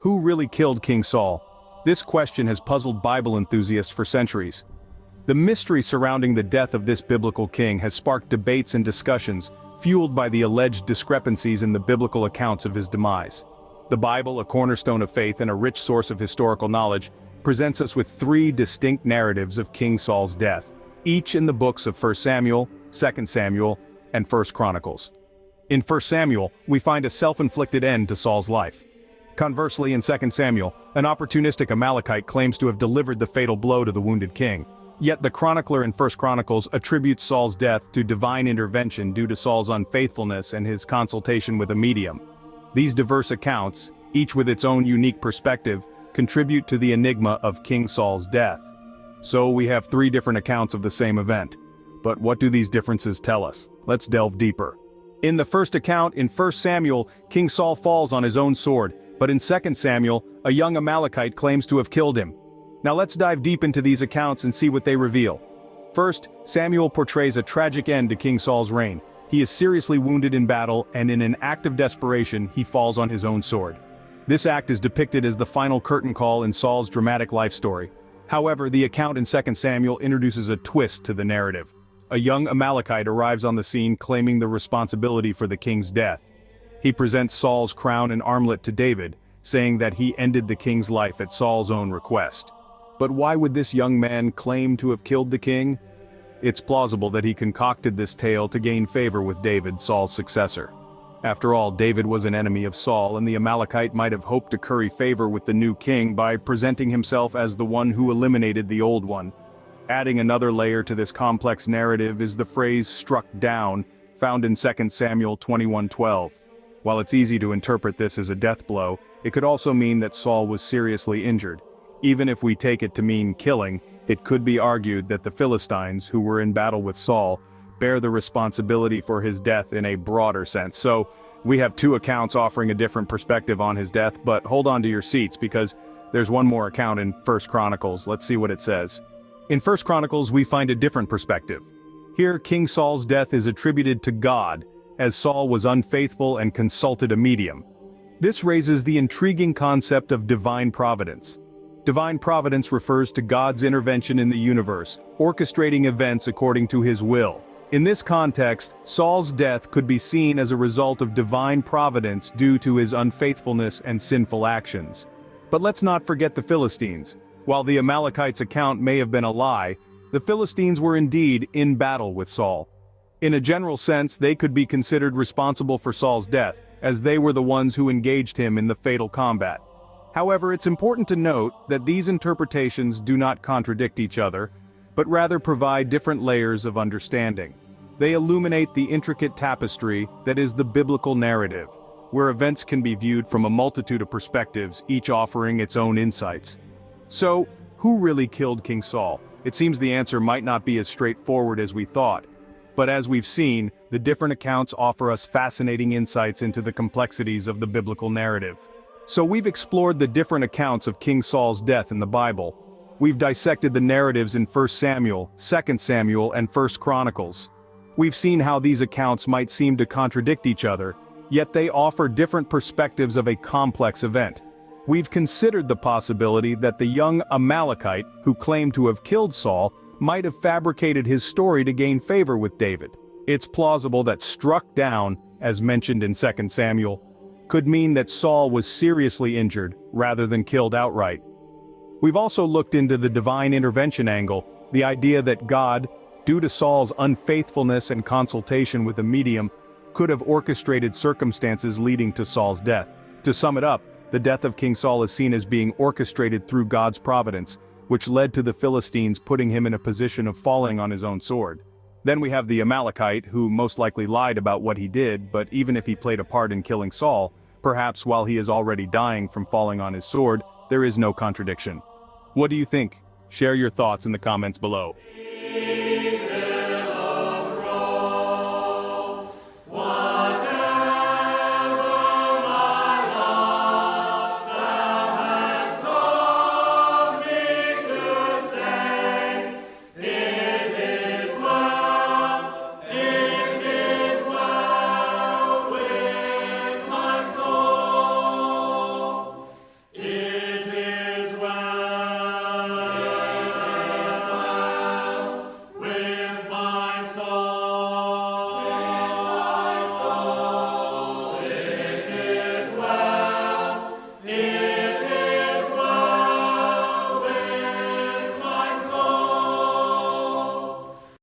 Who really killed King Saul? This question has puzzled Bible enthusiasts for centuries. The mystery surrounding the death of this biblical king has sparked debates and discussions, fueled by the alleged discrepancies in the biblical accounts of his demise. The Bible, a cornerstone of faith and a rich source of historical knowledge, presents us with three distinct narratives of King Saul's death, each in the books of 1 Samuel, 2 Samuel, and 1 Chronicles. In 1 Samuel, we find a self-inflicted end to Saul's life. Conversely, in 2 Samuel, an opportunistic Amalekite claims to have delivered the fatal blow to the wounded king. Yet the chronicler in 1 Chronicles attributes Saul's death to divine intervention due to Saul's unfaithfulness and his consultation with a medium. These diverse accounts, each with its own unique perspective, contribute to the enigma of King Saul's death. So we have three different accounts of the same event. But what do these differences tell us? Let's delve deeper. In the first account, in 1 Samuel, King Saul falls on his own sword, but in 2 Samuel, a young Amalekite claims to have killed him. Now let's dive deep into these accounts and see what they reveal. First, Samuel portrays a tragic end to King Saul's reign. He is seriously wounded in battle, and in an act of desperation, he falls on his own sword. This act is depicted as the final curtain call in Saul's dramatic life story. However, the account in 2 Samuel introduces a twist to the narrative. A young Amalekite arrives on the scene claiming the responsibility for the king's death. He presents Saul's crown and armlet to David, saying that he ended the king's life at Saul's own request. But why would this young man claim to have killed the king? It's plausible that he concocted this tale to gain favor with David, Saul's successor. After all, David was an enemy of Saul, and the Amalekite might have hoped to curry favor with the new king by presenting himself as the one who eliminated the old one. Adding another layer to this complex narrative is the phrase "struck down," found in 2 Samuel 21:12. While it's easy to interpret this as a death blow, it could also mean that Saul was seriously injured. Even if we take it to mean killing, it could be argued that the Philistines, who were in battle with Saul, bear the responsibility for his death in a broader sense. So, we have two accounts offering a different perspective on his death, but hold on to your seats because there's one more account in 1 Chronicles. Let's see what it says. In 1 Chronicles, we find a different perspective. Here, King Saul's death is attributed to God, as Saul was unfaithful and consulted a medium. This raises the intriguing concept of divine providence. Divine providence refers to God's intervention in the universe, orchestrating events according to his will. In this context, Saul's death could be seen as a result of divine providence due to his unfaithfulness and sinful actions. But let's not forget the Philistines. While the Amalekites' account may have been a lie, the Philistines were indeed in battle with Saul. In a general sense, they could be considered responsible for Saul's death, as they were the ones who engaged him in the fatal combat. However, it's important to note that these interpretations do not contradict each other, but rather provide different layers of understanding. They illuminate the intricate tapestry that is the biblical narrative, where events can be viewed from a multitude of perspectives, each offering its own insights. So, who really killed King Saul? It seems the answer might not be as straightforward as we thought. But as we've seen, the different accounts offer us fascinating insights into the complexities of the biblical narrative. So we've explored the different accounts of King Saul's death in the Bible. We've dissected the narratives in 1 Samuel, 2 Samuel, and 1 Chronicles. We've seen how these accounts might seem to contradict each other, yet they offer different perspectives of a complex event. We've considered the possibility that the young Amalekite, who claimed to have killed Saul, might have fabricated his story to gain favor with David. It's plausible that "struck down," as mentioned in 2 Samuel, could mean that Saul was seriously injured rather than killed outright. We've also looked into the divine intervention angle, the idea that God, due to Saul's unfaithfulness and consultation with a medium, could have orchestrated circumstances leading to Saul's death. To sum it up, the death of King Saul is seen as being orchestrated through God's providence, which led to the Philistines putting him in a position of falling on his own sword. Then we have the Amalekite, who most likely lied about what he did, but even if he played a part in killing Saul, perhaps while he is already dying from falling on his sword, there is no contradiction. What do you think? Share your thoughts in the comments below.